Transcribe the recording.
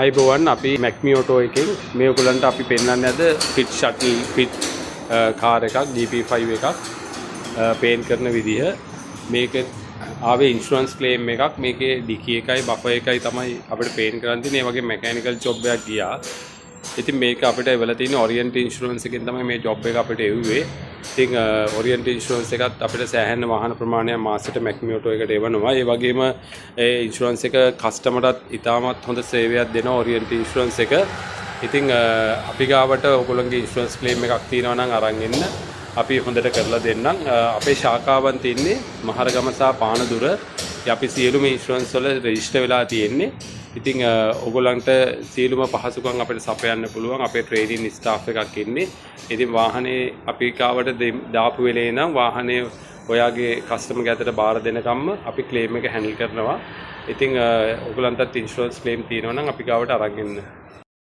අයිබෝවන් අපි මැක්මි ඔටෝ එකෙන් මේ ඔයගලන්ට අපි පෙන්වන්නේ අද ෆිට් ෂටල් ෆිට් කාර් එකක් GP5 එකක් පේන් කරන විදිහ මේක ආවේ ඉන්ෂුරන්ස් ක්ලේම් එකක් මේකේ ඩිකි එකයි බෆර් එකයි තමයි අපිට පේන් කරන් තියෙන්නේ. ඒ වගේ මෙකැනිකල් ජොබ් එකක් ගියා. ඉතින් මේක අපිට එවලා තියෙන ඔරියන්ට් ඉන්ෂුරන්ස් එකෙන් තමයි මේ ජොබ් එක අපිට එව්වේ. ඉතින් ඔරියන්ට් ඉන්ෂුරන්ස් එකත් අපිට සෑහෙන වාහන ප්‍රමාණයක් මාසෙට මැක්මි ඔටෝ එකට එවනවා. ඒ වගේම ඒ ඉන්ෂුරන්ස් එක කස්ටමර්ටත් ඉතාමත් හොඳ සේවයක් දෙනවා ඔරියන්ට් ඉන්ෂුරන්ස් එක. ඉතින් අපි ගාවට ඔයගොල්ලන්ගේ ඉන්ෂුරන්ස් ක්ලේම් එකක් තියෙනවා නම් අරන් එන්න. අපි හොඳට කරලා දෙන්නම්. අපේ ශාඛාවන් තියෙන්නේ මහරගම සහ පානදුර. අපි සියලුම ඉන්ෂුරන්ස් වල රෙජිස්ටර් වෙලා තියෙන්නේ. ඉතින් ඔයගොල්ලන්ට සියලුම පහසුකම් අපිට සපයන්න පුළුවන්. අපේ ට්‍රේනින් ස්ටාෆ් එකක් ඉන්නේ. ඉතින් වාහනේ අපි කාවට දාපු වෙලේ නම් වාහනේ ඔයාගේ කස්ටමර් ගෙදරට බාර දෙනකම්ම අපි ක්ලේම් එක හැන්ඩල් කරනවා. ඉතින් ඔයගොල්ලන්ටත් ඉන්ෂුරන්ස් ක්ලේම් තියෙනවා නම් අපි කාවට අරන් එන්න.